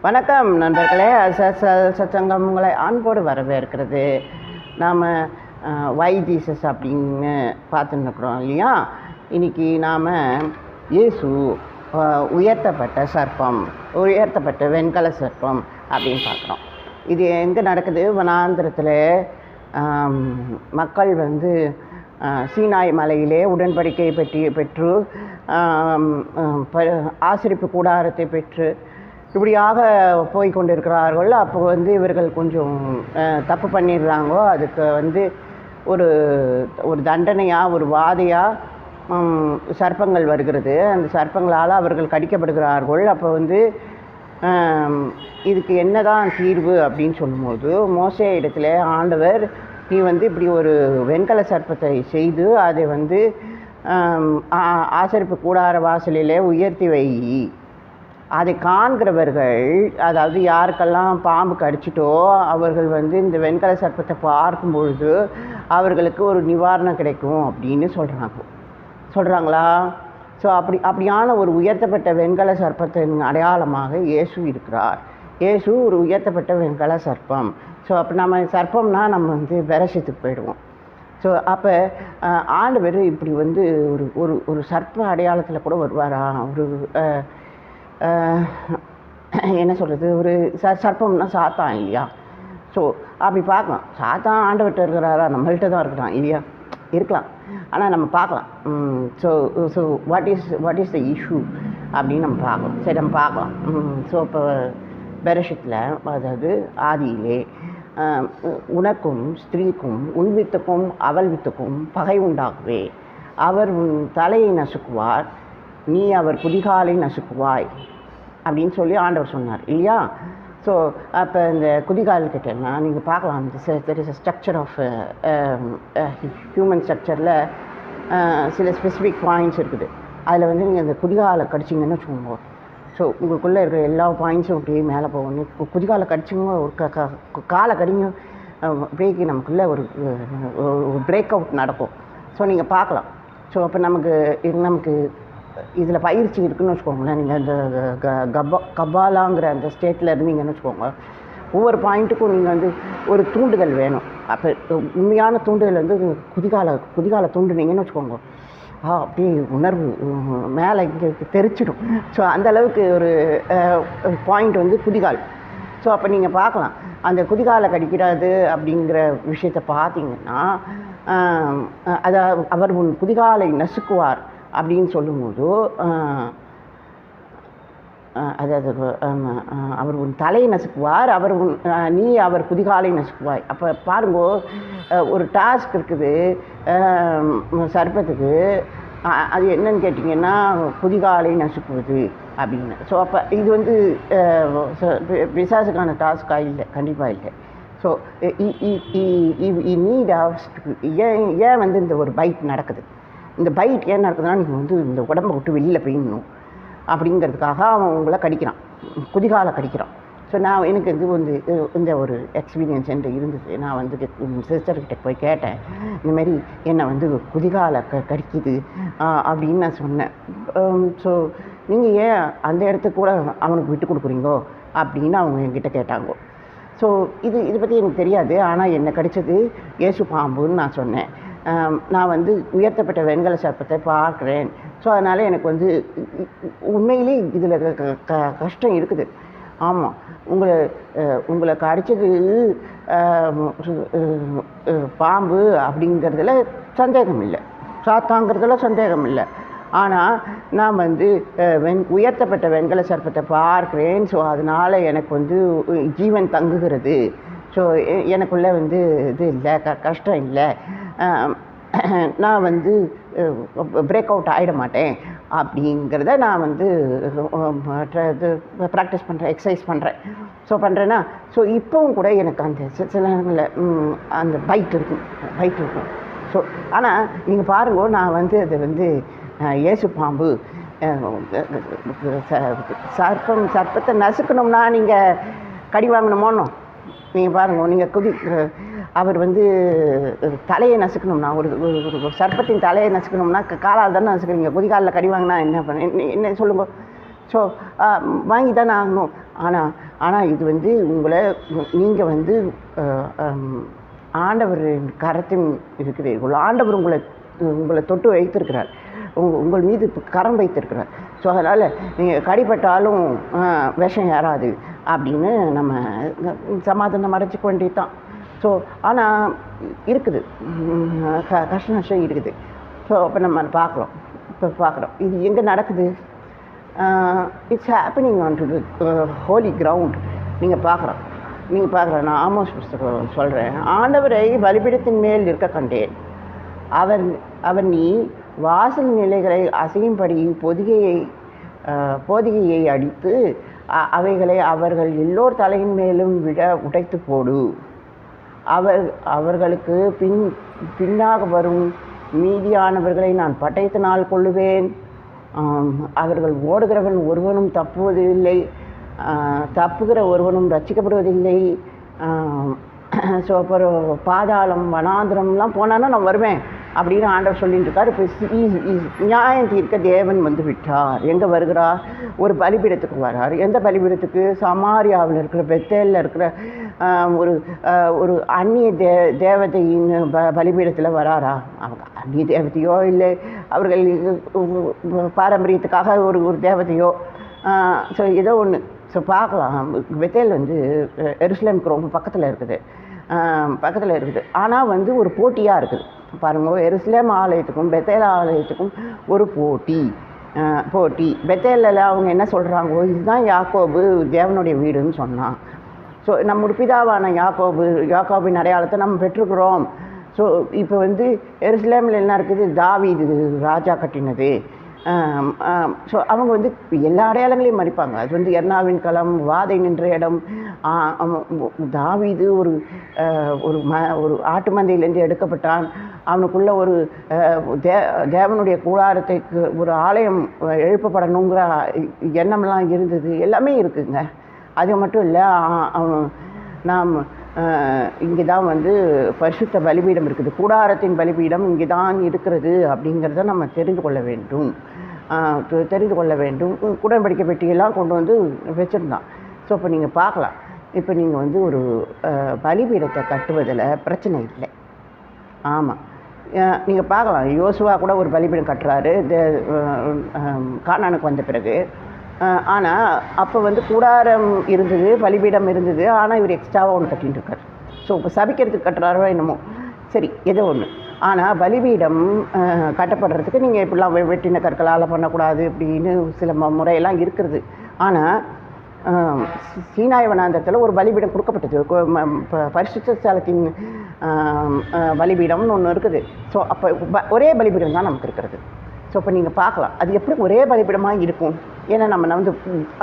வணக்கம் நண்பர்களே. சச்சங்கம் உங்களை அன்போடு வரவேற்கிறது. நாம் வை ஜீசஸ் அப்படின்னு பார்த்துருக்குறோம் இல்லையா. இன்றைக்கி நாம் இயேசு உயர்த்தப்பட்ட சர்ப்பம், உயர்த்தப்பட்ட வெண்கல சர்ப்பம் அப்படின்னு பார்க்குறோம். இது எங்கே நடக்குது? வனாந்திரத்தில் மக்கள் சீனாய் மலையிலே உடன்படிக்கை பெற்று ஆசரிப்பு கூடாரத்தை பெற்று இப்படியாக போய் கொண்டிருக்கிறார்கள். அப்போ இவர்கள் கொஞ்சம் தப்பு பண்ணிடுறாங்கோ. அதுக்கு ஒரு தண்டனையாக, ஒரு வாதையாக சர்ப்பங்கள் வருகிறது. அந்த சர்ப்பங்களால் அவர்கள் கடிக்கப்படுகிறார்கள். அப்போ இதுக்கு என்ன தான் தீர்வு அப்படின்னு சொல்லும்போது, மோசே இடத்துல ஆண்டவர், நீ இப்படி ஒரு வெண்கல சர்ப்பத்தை செய்து அதை ஆசரிப்பு கூடார வாசலிலே உயர்த்தி வை. அதை காண்கிறவர்கள், அதாவது யாருக்கெல்லாம் பாம்பு கடிச்சிட்டோ அவர்கள் இந்த வெண்கல சர்ப்பத்தை பார்க்கும் பொழுது அவர்களுக்கு ஒரு நிவாரணம் கிடைக்கும் அப்படின்னு சொல்கிறாங்களா? ஸோ அப்படியான ஒரு உயர்த்தப்பட்ட வெண்கல சர்ப்பத்தின் அடையாளமாக இயேசு இருக்கிறார். இயேசு ஒரு உயர்த்தப்பட்ட வெண்கல சர்ப்பம். ஸோ அப்போ நம்ம சர்ப்பம்னா நம்ம விரசத்துக்கு போயிடுவோம். ஸோ அப்போ ஆண்டவர் இப்படி ஒரு சர்ப்ப அடையாளத்தில் கூட வருவாரா? என்ன சொல்கிறது, ஒரு சர்ப்பம்னா சாத்தான் இல்லையா? ஸோ அப்படி பார்க்கலாம். சாத்தான் ஆண்டவர்கிட்ட இருக்கிறாரா? நம்மள்கிட்ட தான் இருக்கிறான் இல்லையா? இருக்கலாம், ஆனால் நம்ம பார்க்கலாம். So what is the issue அப்படின்னு நம்ம பார்க்கலாம். சரி, நம்ம பார்க்கலாம். ஸோ இப்போ பெரஷத்தில், அதாவது ஆதியிலே, உனக்கும் ஸ்திரீக்கும் உன் வித்துக்கும் அவள் வித்துக்கும் பகை உண்டாகுவே. அவர் உன் தலையை நசுக்குவார், நீ அவர் குதிகாலை நசுக்குவாய் அப்படின்னு சொல்லி ஆண்டவர் சொன்னார் இல்லையா? ஸோ அப்போ இந்த குதிகால் கிட்டேன்னா நீங்கள் பார்க்கலாம், there is a structure of human ஸ்ட்ரக்சரில் சில ஸ்பெசிஃபிக் பாயிண்ட்ஸ் இருக்குது. அதில் நீங்கள் இந்த குதிகாலை கடிச்சிங்கன்னு வச்சுக்கோங்க. ஸோ உங்களுக்குள்ளே இருக்கிற எல்லா பாயிண்ட்ஸும் அப்படியே மேலே போகணும். குதிகாலை கடிச்சிங்க, ஒரு காலை கடிங்க, பிரேக்கு நமக்குள்ளே ஒரு பிரேக் அவுட் நடக்கும். ஸோ நீங்கள் பார்க்கலாம். ஸோ அப்போ நமக்கு இதில் பயிற்சி இருக்குதுன்னு வச்சுக்கோங்களேன். நீங்கள் அந்த கபாலாங்கிற அந்த ஸ்டேட்டில் இருந்தீங்கன்னு வச்சுக்கோங்க. ஒவ்வொரு பாயிண்ட்டுக்கும் நீங்கள் ஒரு தூண்டுதல் வேணும். அப்போ உண்மையான தூண்டுதல் குதிகாலை தூண்டுனீங்கன்னு வச்சுக்கோங்க, அப்படியே உணர்வு மேலே இங்கே தெரிச்சிடும். ஸோ அந்தளவுக்கு ஒரு பாயிண்ட் குதிகால். ஸோ அப்போ நீங்கள் பார்க்கலாம், அந்த குதிகாலை கடிக்கிறது அப்படிங்கிற விஷயத்தை பார்த்தீங்கன்னா, அவர் உன் குதிகாலை நசுக்குவார் அப்படின்னு சொல்லும்போது, அதாவது அவர் உன் தலையை நசுக்குவார், நீ அவர் குதிகாலை நசுக்குவாய். அப்போ பாருங்கோ, ஒரு டாஸ்க் இருக்குது சர்ப்பத்துக்கு. அது என்னன்னு கேட்டிங்கன்னா, குதிகாலை நசுக்குவது அப்படின்னு. ஸோ அப்போ இது பிசாசுக்கான டாஸ்காக இல்லை, கண்டிப்பாக இல்லை. ஸோ நீட் ஏன் இந்த ஒரு பைட் நடக்குது? இந்த பைட் ஏன் நடக்குதுன்னா, நீங்கள் இந்த உடம்பை விட்டு வெளியில் போயிடணும் அப்படிங்கிறதுக்காக அவன் உங்களை கடிக்கிறான், குதிகாலை கடிக்கிறான். ஸோ எனக்கு இந்த ஒரு எக்ஸ்பீரியன்ஸ் என்கிட்ட இருந்தது. நான் சிஸ்டர்கிட்ட போய் கேட்டேன், இந்தமாரி என்னை குதிகாலை கடிக்குது அப்படின்னு நான் சொன்னேன். ஸோ நீங்கள் ஏன் அந்த இடத்துக்கு கூட அவனுக்கு விட்டு கொடுக்குறீங்கோ அப்படின்னு அவங்க என்கிட்ட கேட்டாங்கோ. ஸோ இது பற்றி எனக்கு தெரியாது, ஆனால் என்னை கடித்தது இயேசு பாம்புன்னு நான் சொன்னேன். நான் உயர்த்தப்பட்ட வெண்கல சர்ப்பத்தை பார்க்குறேன். ஸோ அதனால் எனக்கு உண்மையிலே இதில் கஷ்டம் இருக்குது. ஆமாம், உங்களை கடித்தது பாம்பு அப்படிங்கிறதுல சந்தேகம் இல்லை, சாத்தாங்கிறதுல சந்தேகம் இல்லை. ஆனால் நான் உயர்த்தப்பட்ட வெண்கல சர்ப்பத்தை பார்க்குறேன். ஸோ அதனால் எனக்கு ஜீவன் தங்குகிறது. ஸோ எனக்குள்ளே இது இல்லை, கஷ்டம் இல்லை, நான் பிரேக் அவுட் ஆகிட மாட்டேன் அப்படிங்கிறத நான் ப்ராக்டிஸ் பண்ணுறேன், எக்ஸசைஸ் பண்ணுறேன். ஸோ பண்ணுறேன்னா, ஸோ இப்போவும் கூட எனக்கு அந்த சில நேரங்களில் அந்த பைட் இருக்கும். ஸோ ஆனால் நீங்கள் பாருங்க, நான் அது இயேசு பாம்பு சர்ப்பத்தை நசுக்கணும்னா நீங்கள் கடி வாங்கணுமோன்னு நீங்கள் பாருங்க. நீங்கள் அவர் தலையை நசுக்கணும்னா, ஒரு சர்ப்பத்தின் தலையை நசுக்கணும்னா காலால் தானே நசுக்கிறீங்க. குதிகாலில் கடி வாங்கினா என்ன சொல்லுங்க. ஸோ வாங்கி தானே ஆகணும். ஆனால் இது வந்து உங்களை நீங்கள் வந்து ஆண்டவரின் கரத்தின் இருக்கிறீர்கள். ஆண்டவர் உங்களை தொட்டு வைத்திருக்கிறார், உங்கள் மீது கரம் வைத்திருக்கிறார். ஸோ அதனால் நீங்கள் கடிப்பட்டாலும் விஷம் ஏறாது அப்படின்னு நம்ம சமாதானம் அடைச்சிக்க வேண்டியது தான். ஸோ ஆனால் இருக்குது, கஷ்ட நஷ்டம் இருக்குது. ஸோ அப்போ நம்ம பார்க்குறோம் இது எங்கே நடக்குது. It's happening on to the holy ground. நீங்கள் பார்க்குறேன். நான் ஆமோஸ் புஸ்தகம் சொல்கிறேன். ஆண்டவரை பலிபீடத்தின் மேல் இருக்க கண்டேன். அவர் நீ வாசல் நிலைகளை அசையும்படி போதிகையை அடித்து அவைகளை அவர்கள் எல்லோர் தலையின் மேலும் விட உடைத்து போடு. அவர்களுக்கு பின்னாக வரும் மீதியானவர்களை நான் பட்டயத்தினால் கொள்ளுவேன். அவர்கள் ஓடுகிறவன் ஒருவனும் தப்புவதில்லை, தப்புகிற ஒருவனும் ரட்சிக்கப்படுவதில்லை. ஸோ அப்புறம் பாதாளம் வனாந்திரம்லாம் போனான்னா நான் வருவேன் அப்படின்னு ஆண்டவர் சொல்லிட்டு இருக்கார். இப்போ நியாயம் தீர்க்க தேவன் வந்து விட்டார். எங்கே வருகிறார்? ஒரு பலிபீடத்துக்கு வர்றார். எந்த பலிபீடத்துக்கு? சமாரியாவில் இருக்கிற பெத்தேலில் இருக்கிற ஒரு அந்நிய தேவதையின் பலிபீடத்தில் வராரா? அவங்க அந்நிய தேவதையோ இல்லை அவர்கள் பாரம்பரியத்துக்காக ஒரு தேவதையோ, ஸோ ஏதோ ஒன்று. ஸோ பார்க்கலாம். பெத்தேல் வந்து எருசலேமுக்கு ரொம்ப பக்கத்தில் இருக்குது. ஆனால் வந்து ஒரு போட்டியாக இருக்குது பாருங்கள். எருசலேம் ஆலயத்துக்கும் பெத்தேல் ஆலயத்துக்கும் ஒரு போட்டி. பெத்தேலில் அவங்க என்ன சொல்கிறாங்கோ, இதுதான் யாக்கோபு தேவனுடைய வீடுன்னு சொன்னான். ஸோ நம்ம பிதாவான யாக்கோபின் அடையாளத்தை நம்ம பெற்றுக்கிறோம். ஸோ இப்போ வந்து எருசலேமில் என்ன இருக்குது? தாவீது ராஜா கட்டினது. ஸோ அவங்க வந்து எல்லா அடையாளங்களையும் மறிப்பாங்க. அது வந்து எர்னாவின் களம், வாதை நின்ற இடம். தாவீது ஒரு ஆட்டு மந்தையிலேருந்து எடுக்கப்பட்டான். அவனுக்குள்ள ஒரு தேவனுடைய கூடாரத்துக்கு ஒரு ஆலயம் எழுப்பப்படணுங்கிற எண்ணம்லாம் இருந்தது. எல்லாமே இருக்குங்க. அது மட்டும் இல்லை, நாம் இங்கே தான் வந்து பரிசுத்த பலிபீடம் இருக்குது, கூடாரத்தின் பலிபீடம் இங்கே தான் இருக்கிறது அப்படிங்கிறத நம்ம தெரிந்து கொள்ள வேண்டும். உடன்படிக்கை பெட்டியெல்லாம் கொண்டு வந்து வச்சுருந்தான். ஸோ இப்போ நீங்கள் பார்க்கலாம். இப்போ நீங்கள் வந்து ஒரு பலிபீடத்தை கட்டுவதில் பிரச்சனை இல்லை. ஆமாம், நீங்கள் பார்க்கலாம். யோசுவா கூட ஒரு பலிபீடம் கட்டுறாரு கானானுக்கு வந்த பிறகு. ஆனால் அப்போ வந்து கூடாரம் இருந்தது, பலிபீடம் இருந்தது. ஆனால் இவர் எக்ஸ்ட்ராவாக ஒன்று கட்டிகிட்டு இருக்கார். ஸோ இப்போ சபிக்கிறதுக்கு கட்டுறாரோ என்னமோ, சரி ஏதோ ஒன்று. ஆனால் பலிபீடம் கட்டப்படுறதுக்கு நீங்கள் இப்படிலாம் வெட்டின கற்களால் பண்ணக்கூடாது அப்படின்னு சில முறையெல்லாம் இருக்கிறது. ஆனால் சீனாய் வனாந்தரத்தில் ஒரு பலிபீடம் கொடுக்கப்பட்டது. பரிசுத்த ஸ்தலத்தின் பலிபீடம்னு ஒன்று இருக்குது. ஸோ அப்போ ஒரே பலிபீடம் தான் நமக்கு இருக்கிறது. ஸோ இப்போ நீங்கள் பார்க்கலாம் அது எப்படி ஒரே பலிபீடமாக இருக்கும். ஏன்னா நம்ம வந்து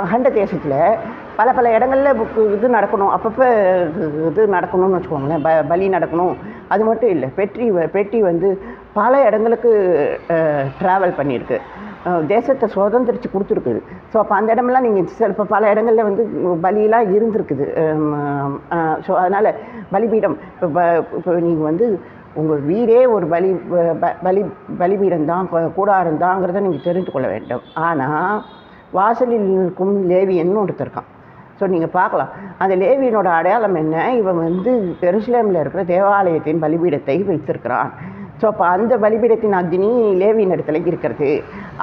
அகண்ட தேசத்தில் பல இடங்களில் இது நடக்கணும், அப்பப்போ இது நடக்கணும்னு வச்சுக்கோங்களேன், பலி நடக்கணும். அது மட்டும் இல்லை, பெட்டி வந்து பல இடங்களுக்கு ட்ராவல் பண்ணியிருக்கு, தேசத்தை சுதந்திரித்து கொடுத்துருக்குது. ஸோ அப்போ அந்த இடமெல்லாம் நீங்கள் இப்போ பல இடங்களில் வந்து பலியெலாம் இருந்திருக்குது. ஸோ அதனால் பலிபீடம் இப்போ நீங்கள் வந்து உங்கள் வீடே ஒரு பலிபீடம் தான், கூடாரம் தாங்கிறத நீங்கள் தெரிந்து கொள்ள வேண்டும். ஆனால் வாசலில் இருக்கும் லேவியன்னு ஒருத்தர் இருக்கான். ஸோ நீங்கள் பார்க்கலாம் அந்த லேவியனோட அடையாளம் என்ன, இவன் வந்து எருசலேமில் இருக்கிற தேவாலயத்தின் பலிபீடத்தை வைத்திருக்கிறான். ஸோ அப்போ அந்த பலிபீடத்தின் அக்னி லேவியின் இடத்துல இருக்கிறது.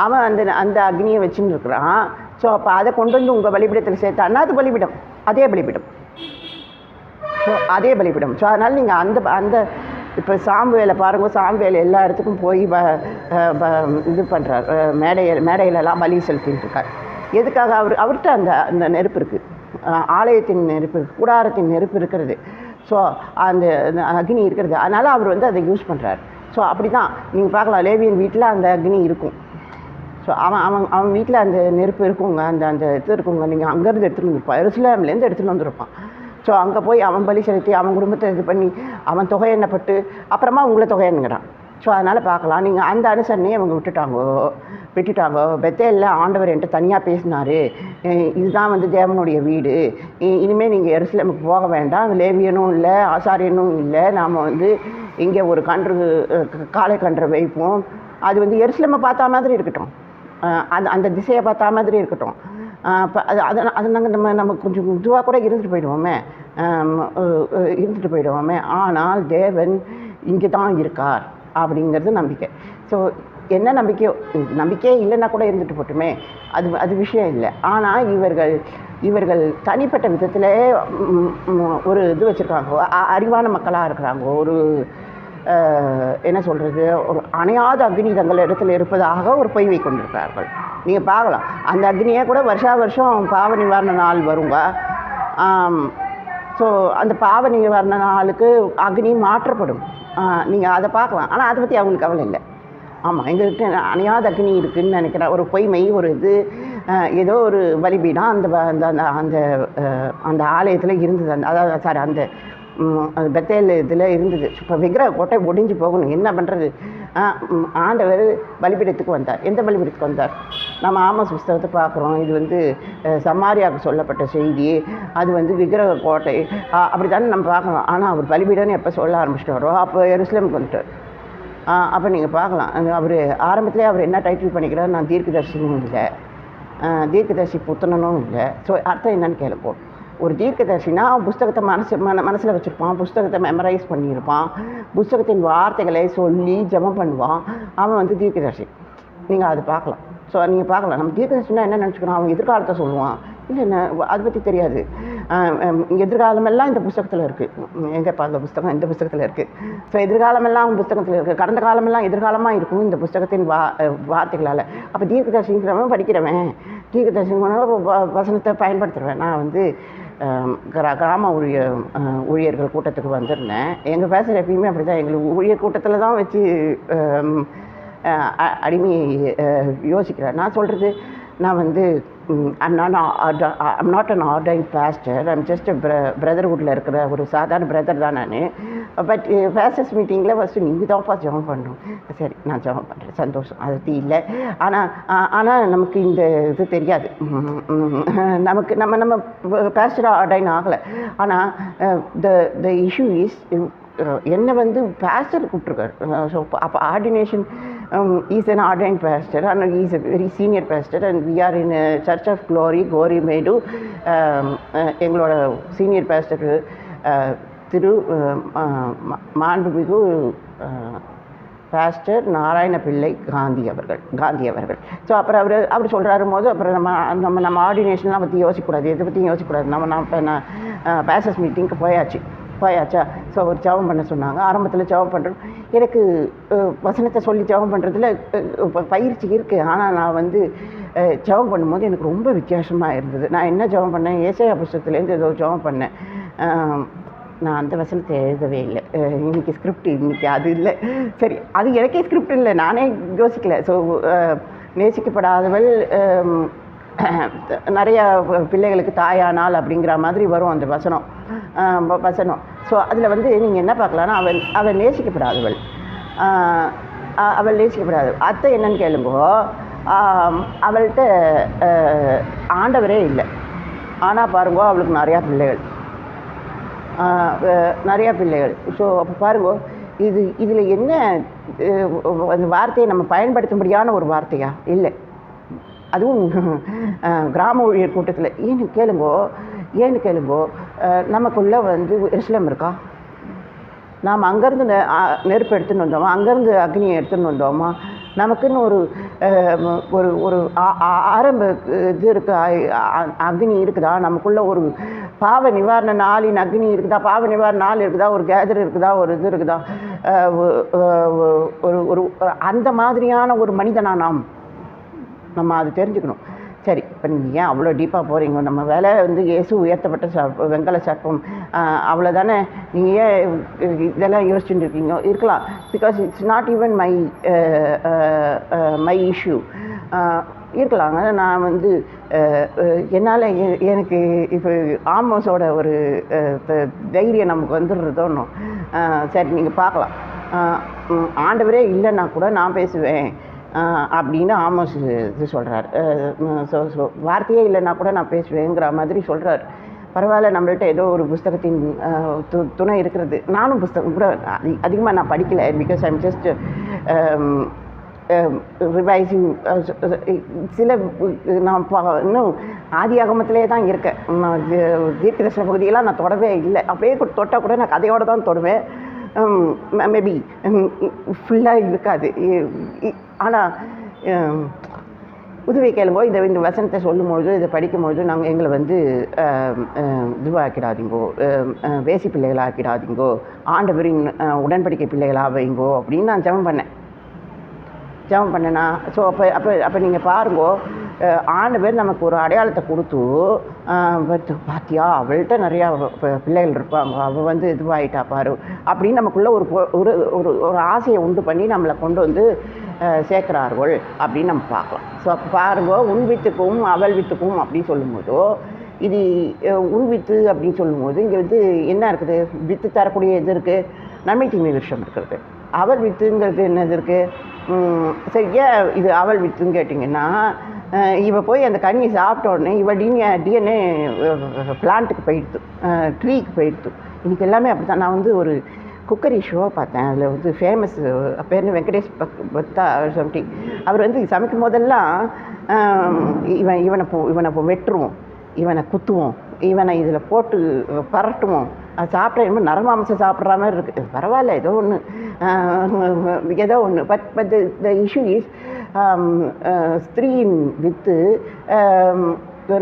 அவன் அந்த அக்னியை வச்சுன்னு இருக்கிறான். ஸோ அப்போ அதை கொண்டு வந்து உங்கள் பலிபீடத்தில் சேர்த்தான்னா அது பலிபீடம், அதே பலிபீடம். ஸோ அதனால் நீங்கள் அந்த இப்போ சாம்புவேலை பாருங்கள். சாம்புவேல் எல்லா இடத்துக்கும் போய் இது பண்ணுறார், மேடையிலலாம் பலி செலுத்தின்னு இருக்கார். எதுக்காக? அவர்கிட்ட அந்த நெருப்பு இருக்குது, ஆலயத்தின் நெருப்பு, கூடாரத்தின் நெருப்பு இருக்கிறது. ஸோ அந்த அக்னி இருக்கிறது. அதனால் அவர் வந்து அதை யூஸ் பண்ணுறார். ஸோ அப்படி தான் நீங்கள் பார்க்கலாம், லேவியன் வீட்டில் அந்த அக்னி இருக்கும். ஸோ அவன் வீட்டில் அந்த நெருப்பு இருக்குங்க, அந்த இது இருக்குங்க. நீங்கள் அங்கேருந்து எடுத்துகிட்டு வந்துருப்பான், எருசலேம்லேருந்து எடுத்துகிட்டு வந்துருப்பான். ஸோ அங்கே போய் அவன் பலி செலுத்தி அவன் குடும்பத்தை இது பண்ணி அவன் தொகை எண்ணப்பட்டு அப்புறமா உங்களை தொகை எண்ணுங்கிறான். ஸோ அதனால் பார்க்கலாம், நீங்கள் அந்த அனுசரணையை அவங்க விட்டுட்டாங்கோ. பெத்தேலில் ஆண்டவர் என்கிட்ட தனியாக பேசினார், இதுதான் வந்து தேவனுடைய வீடு, இனிமேல் நீங்கள் எருசலேமுக்கு போக வேண்டாம், லேவியனும் இல்லை ஆசாரியனும் இல்லை, நாம் வந்து இங்கே ஒரு காளை கன்று வைப்போம், அது வந்து எருசலேமை பார்த்தா மாதிரி இருக்கட்டும், அந்த திசையை பார்த்தா மாதிரி இருக்கட்டும். இப்போ அது நாங்கள் நம்ம கொஞ்சம் இதுவாக கூட இருந்துட்டு போயிடுவோமே. ஆனால் தேவன் இங்கே தான் இருக்கார் அப்படிங்கிறது நம்பிக்கை. ஸோ என்ன நம்பிக்கையே இல்லைன்னா கூட இருந்துட்டு போட்டுமே, அது விஷயம் இல்லை. ஆனால் இவர்கள் தனிப்பட்ட விதத்தில் ஒரு இது வச்சுருக்காங்க, அறிவான மக்களாக இருக்கிறாங்க. ஒரு என்ன சொல்கிறது, ஒரு அணையாத அக்னி தங்கள் இடத்துல இருப்பதாக ஒரு பொய்வை கொண்டிருக்கிறார்கள். நீங்கள் பார்க்கலாம், அந்த அக்னியே கூட வருஷம் பாவ நிவாரண நாள் வருங்க. ஸோ அந்த பாவ நிவாரண நாளுக்கு அக்னி மாற்றப்படும். நீங்கள் அதை பார்க்கலாம். ஆனால் அதை பற்றி அவங்களுக்கு கவலை இல்லை. ஆமாம், எங்கள்கிட்ட அணையாத அக்னி இருக்குதுன்னு நினைக்கிறேன். ஒரு பொய்மை, ஒரு இது ஏதோ ஒரு பலிபீடம் அந்த ஆலயத்தில் இருந்தது. அந்த பெத்தேல் இதில் இருந்தது. இப்போ விக்கிரக கோட்டை ஒடிஞ்சு போகணும், என்ன பண்ணுறது? ஆண்டவர் பலிபீடத்துக்கு வந்தார். எந்த பலிபீடத்துக்கு வந்தார்? நம்ம ஆமோஸ் புஸ்தகத்தை பார்க்குறோம். இது சமாரியாவுக்கு சொல்லப்பட்ட செய்தி. அது விக்கிரக கோட்டை அப்படி தானே நம்ம பார்க்கணும். ஆனால் அவர் பலிபீடம்னு எப்போ சொல்ல ஆரம்பிச்சிட்டாரோ அப்போ எருசலேமுக்கு வந்துட்டார். அப்போ நீங்கள் பார்க்கலாம், அவர் ஆரம்பத்திலே அவர் என்ன டைட்டில் பண்ணிக்கிறார், நான் தீர்க்கதரிசினும் இல்லை, தீர்க்கதரிசி புத்தனனும் இல்லை. ஸோ அர்த்தம் என்னன்னு கேளுப்போம். ஒரு தீர்க்கதரிசினா புஸ்தகத்தை மனசில் வச்சுருப்பான், புஸ்தகத்தை மெமரைஸ் பண்ணியிருப்பான், புஸ்தகத்தின் வார்த்தைகளை சொல்லி ஜெபம் பண்ணுவான். அவன் தீர்க்கதரிசி. நீங்கள் அது பார்க்கலாம். ஸோ நீங்கள் பார்க்கலாம், நம்ம தீர்க்கதரிசினா என்ன நினச்சிக்கிறோம், அவன் எதிர்காலத்தை சொல்லுவான். இல்லை, அதை பற்றி தெரியாது. எதிர்காலமெல்லாம் இந்த புஸ்தகத்தில் இருக்குது. எங்கேப்பா அந்த புஸ்தகம்? இந்த புஸ்தகத்தில் இருக்குது. ஸோ எதிர்காலமெல்லாம் புஸ்தகத்தில் இருக்குது. கடந்த காலமெல்லாம் எதிர்காலமாக இருக்கும் இந்த புஸ்தகத்தின் வார்த்தைகளால். அப்போ தீர்க்கதரிசிங்கிறவன் படிக்கிறவன், தீர்க்கதரிசி வசனத்தை பயன்படுத்துகிறவன். நான் கிராம ஊழியர்கள் கூட்டத்துக்கு வந்திருந்தேன். எங்கள் பேசுகிற எப்பயுமே அப்படி தான். எங்களுக்கு ஊழியர் கூட்டத்தில் தான் வச்சு அடிமையை யோசிக்கிறேன். நான் சொல்கிறது, நான் I'm not an ordained pastor. I'm just a brotherhoodல இருக்கிற ஒரு சாதாரண பிரதர் தான் நான். பட் பேஸ்டர்ஸ் மீட்டிங்கில் ஃபஸ்ட்டு நீங்கள் தான்ப்பா ஜெபம் பண்ணணும். சரி, நான் ஜெபம் பண்ணுறேன், சந்தோஷம், அது இல்லை. ஆனால் நமக்கு இந்த இது தெரியாது. நம்ம பேஸ்டர் ஆர்டைன் ஆகலை. ஆனால் த இஷ்யூ இஸ், என்னை பேஸ்டர் கூப்பிட்ருக்காரு. ஸோ அப்போ ordination, he's an ordained pastor and he's a very senior pastor, and we are in a Church of Glory Medu. எங்களோட சீனியர் பாஸ்டர் திரு மாண்புமிகு பாஸ்டர் நாராயண பிள்ளை காந்தி அவர்கள். ஸோ அப்புறம் அவர் சொல்கிறாரு போது, அப்புறம் நம்ம ஆர்டினேஷன்லாம் பற்றி யோசிக்கக்கூடாது, எதை பற்றியும் யோசிக்கக்கூடாது. நான் பாஸ்டர்ஸ் மீட்டிங்க்கு போயாச்சா. ஸோ ஒரு ஜெபம் பண்ண சொன்னாங்க. ஆரம்பத்தில் ஜெபம் பண்ணுறோம். எனக்கு வசனத்தை சொல்லி ஜெபம் பண்ணுறதுல பயிற்சி இருக்குது. ஆனால் நான் ஜெபம் பண்ணும்போது எனக்கு ரொம்ப வித்தியாசமாக இருந்தது. நான் என்ன ஜெபம் பண்ணேன், ஏசாயா புஸ்தகத்துலேருந்து ஏதோ ஜெபம் பண்ணேன். நான் அந்த வசனத்தை எழுதவே இல்லை. இன்றைக்கி ஸ்கிரிப்ட், இன்றைக்கி அது இல்லை. சரி, அது எனக்கே ஸ்கிரிப்ட் இல்லை, நானே யோசிக்கலை. ஸோ நேசிக்கப்படாதவள் நிறைய பிள்ளைகளுக்கு தாயானால் அப்படிங்கிற மாதிரி வரும் அந்த வசனம். ஸோ அதில் நீங்கள் என்ன பார்க்கலான்னா, அவள் நேசிக்கப்படாதவள், அத்தை என்னன்னு கேளுங்கோ, அவள்கிட்ட ஆண்டவரே இல்லை. ஆனால் பாருங்கோ, அவளுக்கு நிறையா பிள்ளைகள். ஸோ அப்போ பாருங்கோ, இதில் என்ன அந்த வார்த்தையை நம்ம பயன்படுத்தும்படியான ஒரு வார்த்தையா? இல்லை. அதுவும் கிராம ஊழியர் கூட்டத்தில். ஏன்னு கேளுங்கோ, நமக்குள்ளே எருசலேம் இருக்கா? நாம் அங்கேருந்து நெருப்பு எடுத்துன்னு வந்தோமா? அங்கேருந்து அக்னியை எடுத்துன்னு வந்தோமா? நமக்குன்னு ஒரு ஆரம்ப இது இருக்குது, அக்னி இருக்குதா? நமக்குள்ளே ஒரு பாவ நிவாரண நாளின் அக்னி இருக்குதா? பாவ நிவாரண நாள் இருக்குதா? ஒரு கேதர் இருக்குதா? ஒரு இது இருக்குதா? ஒரு அந்த மாதிரியான ஒரு மனிதனா நம்ம அது தெரிஞ்சுக்கணும். சரி, இப்போ நீங்கள் ஏன் அவ்வளோ டீப்பாக போகிறீங்க? நம்ம வேலை இயேசு உயர்த்தப்பட்ட வெங்கல சர்ப்பம், அவ்வளோதானே. நீங்கள் ஏன் இதெல்லாம் யோசிச்சுட்டு இருக்கலாம். Because it's not even my issue இருக்கலாங்க. நான் என்னால் எனக்கு இப்போ ஆமோஸோட ஒரு தைரியம் நமக்கு வந்துடுறதோன்னும். சரி, நீங்கள் பார்க்கலாம், ஆண்டவரே இல்லைன்னா கூட நான் பேசுவேன் அப்படின்னு ஆமோஸ் இது சொல்கிறார். ஸோ வார்த்தையே இல்லைன்னா கூட நான் பேசுவேங்கிற மாதிரி சொல்கிறார். பரவாயில்ல, நம்மள்ட்ட ஏதோ ஒரு புஸ்தகத்தின் துணை இருக்கிறது. நானும் புஸ்தகம் கூட அதிகமாக நான் படிக்கலை. பிகாஸ் ஐம் ஜஸ்ட் ரிவைசிங் சில நான் இன்னும் ஆதி ஆகமத்திலே தான் இருக்கேன். நான் தீர்க்கதரிசன பகுதியெல்லாம் நான் தொடவே இல்லை. அப்படியே தொட்டால் கூட நான் கதையோடு தான் தொடுவேன். மேபி ஃபுல்லாக இருக்காது. ஆனால் உதவி கேளுங்கோ, இந்த வசனத்தை சொல்லும்பொழுது இதை படிக்கும்பொழுது நாங்கள் எங்களை வந்து இதுவாக்கிடாதீங்கோ, வேசி பிள்ளைகளாக்கிடாதீங்கோ, ஆண்டவரின் உடன்படிக்கை பிள்ளைகளாக வைங்கோ அப்படின்னு நான் ஜெபம் பண்ணேன்னா. ஸோ அப்போ நீங்கள் பாருங்கோ, ஆண்டவர் நமக்கு ஒரு அடையாளத்தை கொடுத்து பாத்தியா அவள்கிட்ட நிறையா பிள்ளைகள் இருப்பாங்க, அவள் வந்து இதுவாகிட்டா பாரு அப்படின்னு நமக்குள்ளே ஒரு ஆசையை உண்டு பண்ணி நம்மளை கொண்டு வந்து சேர்க்குறார்கள் அப்படின்னு நம்ம பார்க்கலாம். ஸோ அப்போ பாருங்கோ, உன் வித்துக்கும் அவள் வித்துக்கும் அப்படின்னு சொல்லும்போதோ, இது உன் வித்து அப்படின்னு சொல்லும்போது இங்கே வந்து என்ன இருக்குது? வித்து தரக்கூடிய இது இருக்குது, நன்மை தீமை விஷயம் இருக்கிறது. அவள் வித்துங்கிறது என்னது இருக்குது? சரி, ஏன் இது அவள் வித்துன்னு கேட்டிங்கன்னா, இவ போய் அந்த கனியை சாப்பிட்ட உடனே இவள் டிஎன்ஏ பிளான்ட்டுக்கு போயிடுது, ட்ரீக்கு போயிடுது. இன்றைக்கி எல்லாமே அப்படி தான். நான் வந்து ஒரு குக்கரி ஷோ பார்த்தேன். அதில் வந்து ஃபேமஸ் பேர் வெங்கடேஷ் பத்தா சம்திங். அவர் வந்து சமைக்கும் போதெல்லாம் இவனை வெட்டுருவோம், இவனை குத்துவோம், இவனை இதில் போட்டு பரட்டுவோம். அது சாப்பிட்ற என்னமோ நரமாம்சம் சாப்பிட்ற மாதிரி இருக்குது. பரவாயில்ல, ஏதோ ஒன்று. பட் த இஷ்யூ இஸ் ஸ்திரீயின் வித்து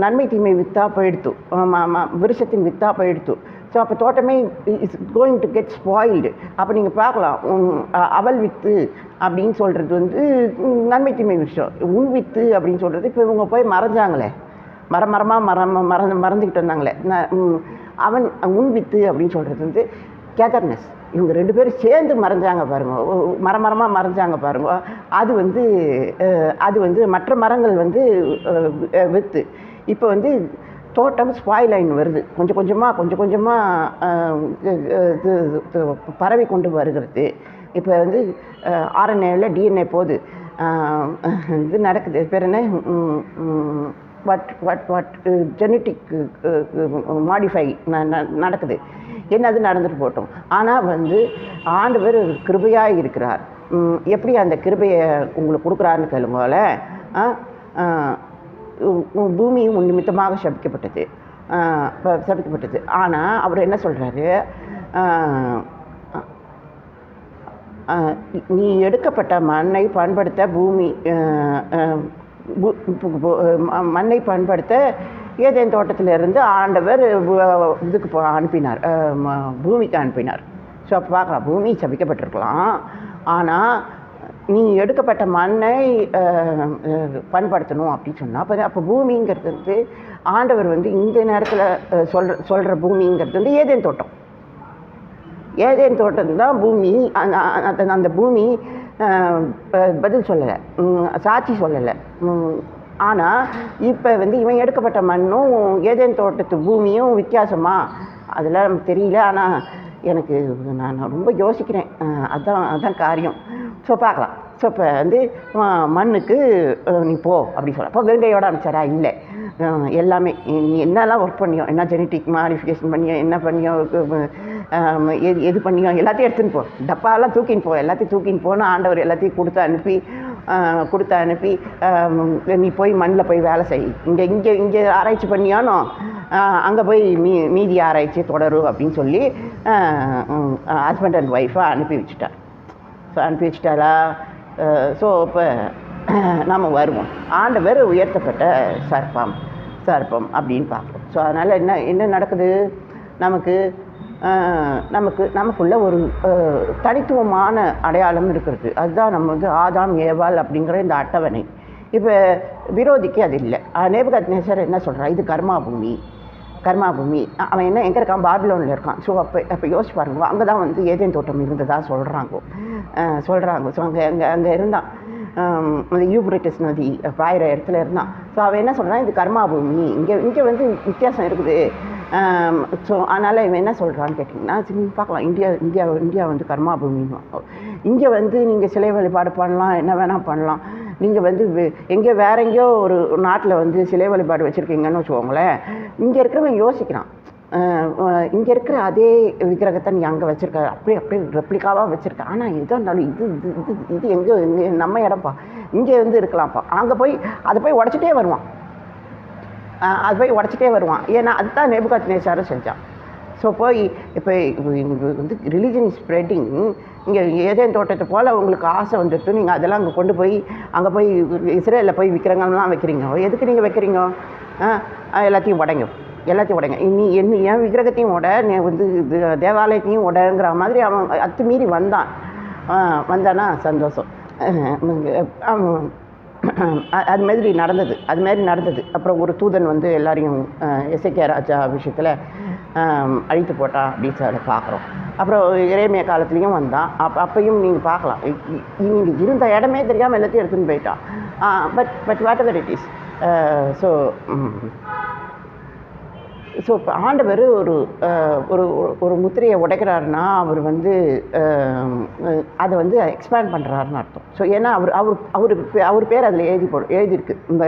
நன்மை தீமை வித்தாக போயிடுத்து, விருஷத்தின் வித்தாக போயிடுத்து. ஸோ அப்போ தோட்டமே is going to get spoiled. அப்போ நீங்கள் பார்க்கலாம், அவள் வித்து அப்படின்னு சொல்கிறது வந்து நன்மை தீமை விஷயம். உன் வித்து அப்படின்னு சொல்கிறது, இப்போ இவங்க போய் மறைஞ்சாங்களே, மறந்துக்கிட்டு வந்தாங்களே, அவன் உன் வித்து அப்படின்னு சொல்கிறது வந்து கேதர்னஸ். இவங்க ரெண்டு பேரும் சேர்ந்து மறைஞ்சாங்க பாருங்க, மரமாக மறைஞ்சாங்க பாருங்க. அது வந்து மற்ற மரங்கள் வந்து வித்து. இப்போ வந்து தோட்டம் ஸ்பாயில் ஆகின்னு வருது, கொஞ்சம் கொஞ்சமாக பரவி கொண்டு வருகிறது. இப்போ வந்து RNAவில் டிஎன்ஏ போகுது, இது நடக்குது. பேர் என்ன, வாட் ஜெனட்டிக் மாடிஃபை நடக்குது. என்னது நடந்துட்டு போட்டோம். ஆனால் வந்து ஆண்டவர் கிருபையாக இருக்கிறார். எப்படி அந்த கிருபையை உங்களுக்கு கொடுக்குறாருன்னு கேளுங்கோல. பூமியும் உன் நிமித்தமாக சபிக்கப்பட்டது. ஆனால் அவர் என்ன சொல்கிறாரு, நீ எடுக்கப்பட்ட மண்ணை பண்படுத்த மண்ணை பண்படுத்த ஏதேன் தோட்டத்திலிருந்து ஆண்டவர் இதுக்கு அனுப்பினார், பூமிக்கு அனுப்பினார். ஸோ அப்போ பார்க்கலாம், பூமி சபிக்கப்பட்டிருக்கலாம், ஆனால் நீ எடுக்கப்பட்ட மண்ணை பண்படுத்தணும் அப்படின்னு சொன்னால், அப்போ பூமிங்கிறது வந்து ஆண்டவர் வந்து இந்த நேரத்தில் சொல்கிற பூமிங்கிறது வந்து ஏதேன் தோட்டம். ஏதேன் தோட்டம் தான் பூமி. அந்த பூமி பதில் சொல்லலை, சாட்சி சொல்லலை. ஆனால் இப்போ வந்து இவன் எடுக்கப்பட்ட மண்ணும் ஏதேன் தோட்டத்து பூமியும் வித்தியாசமா அதெல்லாம் நமக்கு தெரியல. ஆனால் எனக்கு நான் ரொம்ப யோசிக்கிறேன், அதுதான் காரியம். ஸோ பார்க்கலாம். ஸோ இப்போ வந்து மண்ணுக்கு நீ போ அப்படி சொல்ல. அப்போ வெறுங்கையோடு அனுப்பிச்சாரா? இல்லை, எல்லாமே நீ என்னெல்லாம் ஒர்க் பண்ணியோ, என்ன ஜெனட்டிக் மாடிஃபிகேஷன் பண்ணியோ, என்ன பண்ணியோ, எது பண்ணியோ எல்லாத்தையும் எடுத்துன்னு போ, டப்பாலாம் தூக்கின்னு போ, எல்லாத்தையும் தூக்கின்னு போனால் ஆண்டவர் எல்லாத்தையும் கொடுத்து அனுப்பி நீ போய் மண்ணில் போய் வேலை செய், இங்கே ஆராய்ச்சி பண்ணியானோ அங்கே போய் மீதி ஆராய்ச்சி தொடரும் அப்படின்னு சொல்லி ஹஸ்பண்ட் அண்ட் ஒய்ஃபாக அனுப்பி வச்சுட்டார். ஸோ அனுப்பி வச்சுட்டாரா? ஸோ இப்போ நாம் வருவோம், ஆண்டவர் உயர்த்தப்பட்ட சர்ப்பம் அப்படின்னு பார்ப்போம். ஸோ அதனால் என்ன நடக்குது, நமக்குள்ள ஒரு தனித்துவமான அடையாளம் இருக்கிறது. அதுதான் நம்ம வந்து ஆதாம் ஏவாள் அப்படிங்கிற இந்த அட்டவணை. இப்போ விரோதிக்கு அது இல்லை. நேபுகாத்நேசர் என்ன சொல்கிறான், இது கர்மா பூமி. அவன் என்ன எங்கே இருக்கான், பாபிலோனில் இருக்கான். ஸோ அப்போ யோசிச்சு பாருங்க, அங்கே தான் வந்து ஏதேன் தோட்டம் இருந்ததாக சொல்கிறாங்க. ஸோ அங்கே இருந்தான், அந்த யூப்ரட்டிஸ் நதி பாயிற இடத்துல இருந்தான். ஸோ அவன் என்ன சொல்கிறான், இது கர்மா பூமி, இங்கே வந்து வித்தியாசம் இருக்குது. ஸோ அதனால் இவன் என்ன சொல்கிறான்னு கேட்டிங்கன்னா, பார்க்கலாம், இந்தியா வந்து கர்மா பூமின்னு. இங்கே வந்து நீங்கள் சிலை வழிபாடு பண்ணலாம், என்ன வேணால் பண்ணலாம். நீங்கள் வந்து வேற எங்கேயோ ஒரு நாட்டில் வந்து சிலை வழிபாடு வச்சுருக்கீங்கன்னு வச்சுக்கோங்களேன். இங்கே இருக்கிறவன் யோசிக்கிறான், இங்கே இருக்கிற அதே விக்கிரகத்தை நீ அங்கே வச்சுருக்க, அப்படியே ரெப்ளிகாவாக வச்சுருக்க. ஆனால் எதோ இருந்தாலும் இது இது இது இது எங்கே நம்ம இடம்ப்பா, இங்கே இருக்கலாம்ப்பா. அங்கே போய் அதை போய் உடச்சிட்டே வருவான். அது போய் உடச்சிட்டே வருவான். ஏன்னா அதுதான் நேபுகாத்நேச்சாரும் செஞ்சான். ஸோ போய் இப்போ ரிலீஜன் ஸ்ப்ரெட்டிங். இங்கே ஏதேன் தோட்டத்தை போல் உங்களுக்கு ஆசை வந்துட்டு நீங்கள் அதெல்லாம் அங்கே போய் இஸ்ரேலில் போய் விற்கிறங்கலாம் வைக்கிறீங்க. எதுக்கு நீங்கள் வைக்கிறீங்க? எல்லாத்தையும் உடைங்க. நீ என் விக்கிரகத்தையும் நீ தேவாலயத்தையும் உடங்கிற மாதிரி அவன் அத்துமீறி வந்தானா சந்தோஷம். அது மாதிரி நடந்தது. அப்புறம் ஒரு தூதன் எல்லாரையும் எசேக்கியா ராஜா விஷயத்தில் அழித்து போட்டான் அப்படின்னு சொல்லி பார்க்குறோம். அப்புறம் எரேமியா காலத்துலேயும் வந்தான். அப்பையும் நீங்கள் பார்க்கலாம், நீங்கள் இருந்த இடமே தெரியாமல் எல்லாத்தையும் எடுத்துன்னு போயிட்டான். But what ever it is. So இப்போ ஆண்டவர் ஒரு முத்திரையை உடைக்கிறாருன்னா அவர் அதை எக்ஸ்பேண்ட் பண்ணுறாருன்னு அர்த்தம். ஸோ ஏன்னா அவர் பேர் அதில் எழுதியிருக்கு. இந்த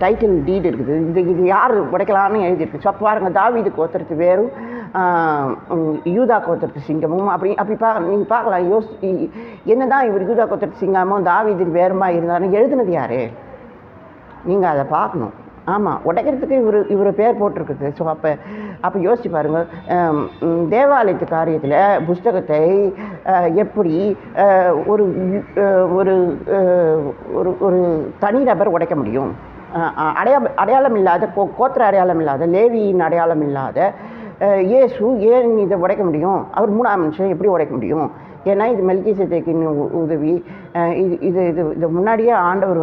டைட்டில் டீட் இருக்குது. இது யார் உடைக்கலான்னு எழுதியிருக்கு. ஸோ பாருங்கள், தாவீது கோத்திரத்து வேறும் யூதா கோத்திரத்து சிங்கமும் அப்படி நீங்கள் பார்க்கலாம். என்ன தான் இவர் யூதா கோத்திரத்து சிங்கமும் தாவீது வேறுமா இருந்தாலும் எழுதுனது யார்? நீங்கள் அதை பார்க்கணும். ஆமாம், உடைக்கிறதுக்கு இவர் பேர் போட்டிருக்குது. ஸோ அப்போ யோசிச்சு பாருங்கள், தேவாலயத்து காரியத்தில் புஸ்தகத்தை எப்படி ஒரு ஒரு ஒரு தனிநபர் உடைக்க முடியும்? அடையாளம் இல்லாத கோத்திர அடையாளம் இல்லாத, லேவியின் அடையாளம் இல்லாத இயேசு ஏன் இதை உடைக்க முடியும்? அவர் 3ஆம் மனுஷன் எப்படி உடைக்க முடியும்? ஏன்னா இது மெல்கிசேதேக்கின் உதவி. இது முன்னாடியே ஆண்டவர்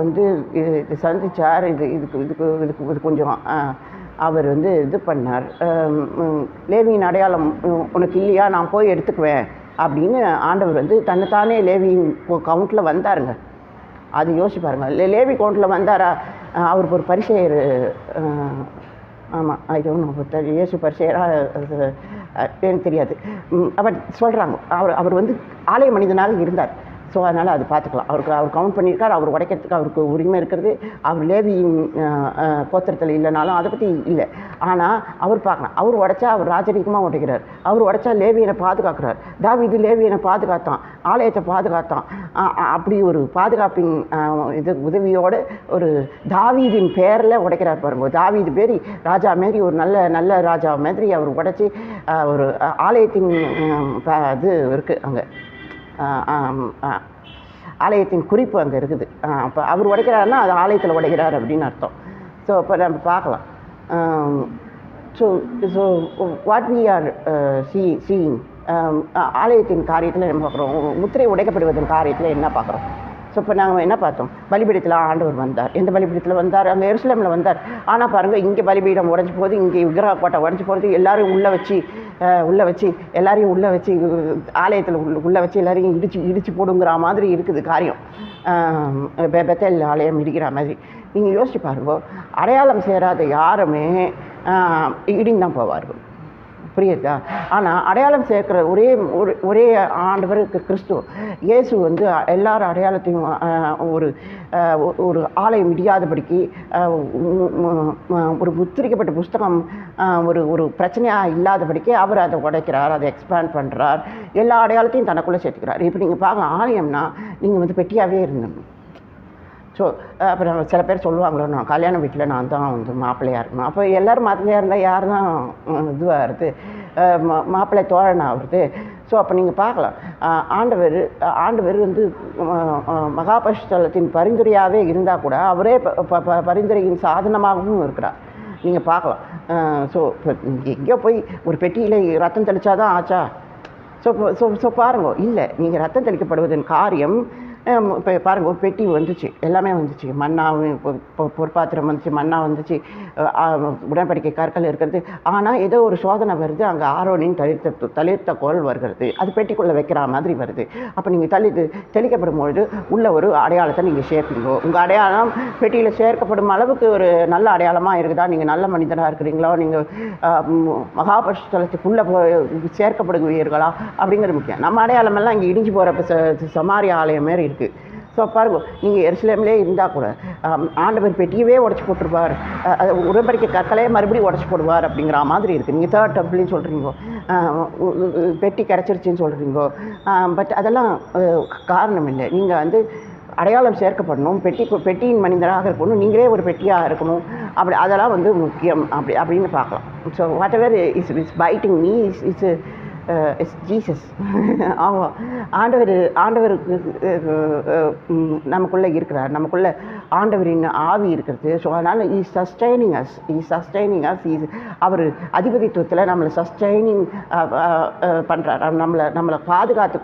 இது சந்திச்சார். இதுக்கு கொஞ்சம் அவர் இது பண்ணார். லேவியின் அடையாளம் உனக்கு இல்லையா, நான் போய் எடுத்துக்குவேன் அப்படின்னு ஆண்டவர் தன்னைத்தானே லேவியின் கவுண்டில் வந்தாருங்க. அது யோசிச்சு பாருங்கள். லேவி கவுண்டில் வந்தாரா? அவருக்கு ஒரு பரிசெயர், ஆமாம், அது இயேசு பரிசெயராக எனக்கு தெரியாது. அவர் சொல்கிறாங்க, அவர் ஆலய மனிதனாக இருந்தார். ஸோ அதனால் அது பார்த்துக்கலாம். அவர் கவுண்ட் பண்ணியிருக்கார். அவர் உடைக்கிறதுக்கு அவருக்கு உரிமை இருக்கிறது. அவர் லேவியின் கோத்திரத்தில் இல்லைனாலும் அதை பற்றி இல்லை. ஆனால் அவர் பார்க்கலாம், அவர் உடைச்சா அவர் ராஜரீகமாக உடைக்கிறார். அவர் உடைச்சா லேவியனை பாதுகாக்கிறார். தாவீது லேவியனை பாதுகாத்தான், ஆலயத்தை பாதுகாத்தான். அப்படி ஒரு பாதுகாப்பின் உதவியோடு ஒரு தாவீதின் பேரில் உடைக்கிறார் பாருங்க. தாவீது பேரி ராஜா மாரி, ஒரு நல்ல ராஜா மாதிரி அவர் உடைச்சி ஒரு ஆலயத்தின் இது இருக்குது அங்கே, ஆலயத்தின் குறிப்பு அங்கே இருக்குது. அப்போ அவர் உடைக்கிறாருன்னா அது ஆலயத்தில் உடைக்கிறார் அப்படின்னு அர்த்தம். ஸோ இப்போ நம்ம பார்க்கலாம். So what we are seeing, ஆலயத்தின் காரியத்தில் என்ன பார்க்குறோம்? முத்திரை உடைக்கப்படுவதன் காரியத்தில் என்ன பார்க்குறோம்? ஸோ இப்போ நாங்கள் என்ன பார்த்தோம்? பலிபீடத்தில் ஆண்டவர் வந்தார். எந்த பலிபீடத்தில் வந்தார்? அங்கே எருசலேமில் வந்தார். ஆனால் பாருங்கள், இங்கே பலிபீடம் உடஞ்சி போகுது, இங்கே விக்கிரக கோட்டை உடஞ்சி போகிறது. எல்லோரும் உள்ளே வச்சு எல்லாரையும் உள்ளே வச்சு ஆலயத்தில் உள்ளே வச்சு எல்லாரையும் இடிச்சு போடுங்கிற மாதிரி இருக்குது காரியம். பெத்தேல் ஆலயம் இடிக்கிற மாதிரி. நீங்கள் யோசிச்சு பாருங்க, அடையாளம் சேராத யாருமே இடிந்து தான் போவார்கள். புரியுதா? ஆனால் அடையாளம் சேர்க்கிற ஒரே ஆண்டவருக்கு கிறிஸ்துவ இயேசு எல்லாரும் அடையாளத்தையும் ஒரு ஆலயம் இடியாதபடிக்கு ஒரு முத்திரிக்கப்பட்ட புஸ்தகம் ஒரு பிரச்சனையாக இல்லாதபடிக்கு அவர் அதை உடைக்கிறார், அதை எக்ஸ்பேண்ட் பண்ணுறார், எல்லா அடையாளத்தையும் தனக்குள்ளே சேர்த்துக்கிறார். இப்போ நீங்கள் பார்க்க, ஆலயம்னா நீங்கள் பெட்டியாகவே இருந்தோம். ஸோ அப்புறம் சில பேர் சொல்லுவாங்களோ, நான் கல்யாண வீட்டில் நான் தான் மாப்பிள்ளையாக இருக்கணும். அப்போ எல்லோரும் மாப்பிள்ளையாக இருந்தால் யார் தான் இதுவாக இருக்குது? மாப்பிள்ளை தோழனாக வருது. ஸோ அப்போ நீங்கள் பார்க்கலாம், ஆண்டவர் மகாபரிசுத்தலத்தின் பரிந்துரையாகவே இருந்தால் கூட அவரே பரிந்துரையின் சாதனமாகவும் இருக்கிறார். நீங்கள் பார்க்கலாம். ஸோ இப்போ எங்கேயோ போய் ஒரு பெட்டியில் ரத்தம் தெளித்தாதான் ஆச்சா? ஸோ பாருங்க, இல்லை, நீங்கள் ரத்தம் தெளிக்கப்படுவதன் காரியம் இப்போ பாருங்கள், ஒரு பெட்டி வந்துச்சு, எல்லாமே வந்துச்சு, மண்ணாவும் பொற்பாத்திரம் வந்துச்சு, மண்ணா வந்துச்சு, உடன்படிக்கை கற்கள் இருக்கிறது. ஆனால் ஏதோ ஒரு சோதனை வருது, அங்கே ஆரோனின் தளிர்த்த கோல் வருகிறது, அது பெட்டிக்குள்ளே வைக்கிற மாதிரி வருது. அப்போ நீங்கள் தெளிக்கப்படும் பொழுது உள்ள ஒரு அடையாளத்தை நீங்கள் சேர்ப்பீங்க. உங்கள் அடையாளம் பெட்டியில் சேர்க்கப்படும் அளவுக்கு ஒரு நல்ல அடையாளமாக இருக்குதா? நீங்கள் நல்ல மனிதனாக இருக்கிறீங்களோ, நீங்கள் மகாபரிசுத்தலத்துக்குள்ளே சேர்க்கப்படுவீர்களா அப்படிங்கிறது முக்கியம். நம்ம அடையாளமெல்லாம் இங்கே இடிஞ்சு போகிறப்ப சமாரிய ஆலயம் மாரி இருக்குது. ஸோ பாருங்க, நீங்கள் எருசலேம்லேயே இருந்தால் கூட ஆண்டவர் பெட்டியவே உடச்சி போட்டுருவார், உடன்படிக்கை கற்களையே மறுபடியும் உடச்சி போடுவார் அப்படிங்கிற மாதிரி இருக்குது. நீங்கள் தேர்ட் டெம்பிள்னு சொல்கிறீங்க, பெட்டி கிடச்சிருச்சின்னு சொல்கிறீங்க. பட் அதெல்லாம் காரணம் இல்லை. நீங்கள் வந்து அடையாளம் சேர்க்கப்படணும், பெட்டியின் மனிதராக இருக்கணும், நீங்களே ஒரு பெட்டியாக இருக்கணும். அதெல்லாம் வந்து முக்கியம் அப்படின்னு பார்க்கலாம். So what ever is biting me is Jesus. ஆமாம், ஆண்டவருக்கு நமக்குள்ளே இருக்கிறார், நமக்குள்ளே ஆண்டவரின் ஆவி இருக்கிறது. ஸோ அதனால் இஸ் சஸ்டைனிங் அஸ். அவர் அதிபதித்துவத்தில் நம்மளை சஸ்டைனிங் பண்ணுறார், நம்மளை பாதுகாத்து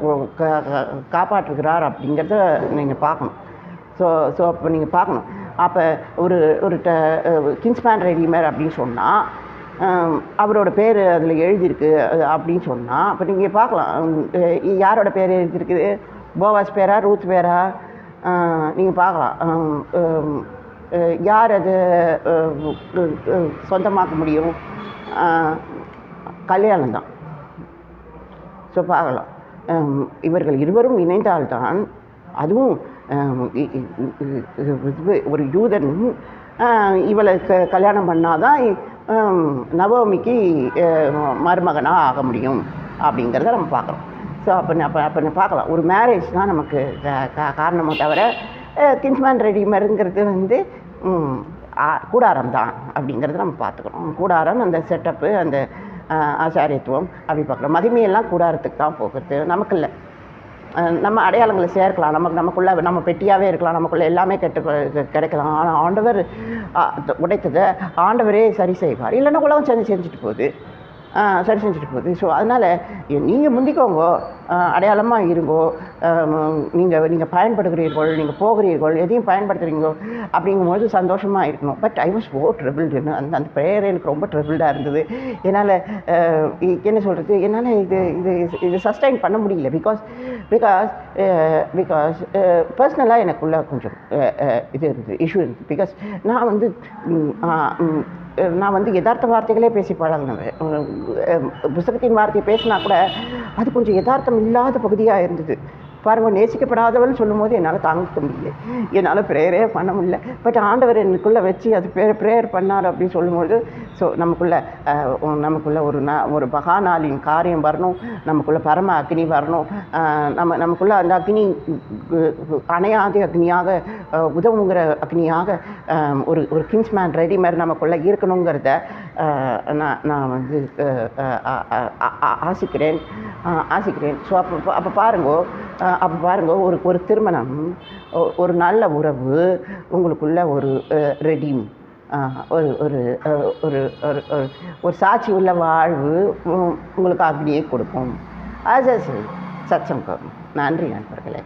காப்பாற்றுகிறார் அப்படிங்கிறத நீங்கள் பார்க்கணும். ஸோ அப்போ நீங்கள் பார்க்கணும். அப்போ ஒரு கிங்ஸ்மேன் ரெடிமேர் அப்படின்னு சொன்னால் அவரோட பேர் அதில் எழுதியிருக்கு அப்படின்னு சொன்னால், அப்போ நீங்கள் பார்க்கலாம் யாரோட பேர் எழுதியிருக்குது, போவாஸ் பேரா ரூத் பேரா, நீங்கள் பார்க்கலாம் யார் அது சொந்தமாக்க முடியும், கல்யாணம் தான். ஸோ பார்க்கலாம், இவர்கள் இருவரும் இணைந்தால்தான், அதுவும் ஒரு யூதன் இவளை கல்யாணம் பண்ணாதான் நவோமிக்கு மருமகனாக ஆக முடியும் அப்படிங்கிறத நம்ம பார்க்குறோம். ஸோ அப்போ பார்க்கலாம், ஒரு மேரேஜ் தான் நமக்கு காரணமோ தவிர கிங்ஸ்மேன் ரெடிமேருங்கிறது வந்து கூடாரம் தான் அப்படிங்கிறத நம்ம பார்த்துக்கிறோம். கூடாரம், அந்த செட்டப்பு, அந்த ஆச்சாரியத்துவம் அப்படி பார்க்குறோம். மகிமையெல்லாம் கூடாரத்துக்கு தான் போகிறது, நமக்கு இல்லை. நம்ம அடையாளங்களை சேர்க்கலாம், நமக்குள்ளே நம்ம பெட்டியாகவே இருக்கலாம், நமக்குள்ளே எல்லாமே கிடைக்கலாம். ஆனால் ஆண்டவர் உடைத்ததை ஆண்டவரே சரி செய்வார். இல்லைன்னா உலகம் செஞ்சுட்டு போகுது. ஸோ அதனால் நீங்கள் முந்திக்கோங்கோ, அடையாளமாக இருங்கோ, நீங்கள் பயன்படுகிறீர்கள், நீங்கள் போகிறீர்கள், எதையும் பயன்படுத்துகிறீங்களோ அப்படிங்கும்போது சந்தோஷமாக இருக்கணும். பட் ஐ வாஸ் ட்ரிபிள்டுன்னு அந்த ப்ரேயர் எனக்கு ரொம்ப ட்ரிபிள்டாக இருந்தது. என்னால் என்ன சொல்கிறது, என்னால் இது சஸ்டைன் பண்ண முடியல. பிகாஸ் பர்சனலாக எனக்குள்ளே கொஞ்சம் இது இருந்தது, இஷ்யூ இருந்தது. பிகாஸ் நான் வந்து யதார்த்த வார்த்தைகளே பேசி பழகினேன். புத்தகத்தின் வார்த்தையை பேசினா கூட அது கொஞ்சம் யதார்த்தம் இல்லாத பகுதியாக இருந்தது. பாருங்கள், நேசிக்கப்படாதவள்னு சொல்லும் போது என்னால் தாங்கிக்க முடியல, என்னால் ப்ரேயரே பண்ண முடியல. பட் ஆண்டவர் எனக்குள்ளே வச்சு அது ப்ரேயர் பண்ணார் அப்படின்னு சொல்லும்போது, ஸோ நமக்குள்ளே ஒரு மகாநாளின் காரியம் வரணும், நமக்குள்ளே பரம அக்னி வரணும், நமக்குள்ளே அந்த அக்னி அணையாத அக்னியாக, உதவுங்கிற அக்னியாக ஒரு கிங்ஸ்மேன் ரெடிமேர் நமக்குள்ளே இருக்கணுங்கிறத நான் வந்து ஆசிக்கிறேன். ஸோ அப்போ பாருங்க, ஒரு திருமணம், ஒரு நல்ல உறவு, உங்களுக்குள்ள ஒரு ரெடீம், ஒரு ஒரு ஒரு ஒரு சாட்சி உள்ள வாழ்வு உங்களுக்கு அப்படியே கொடுக்கும். அது சத்சங்கம். நன்றி நண்பர்களே.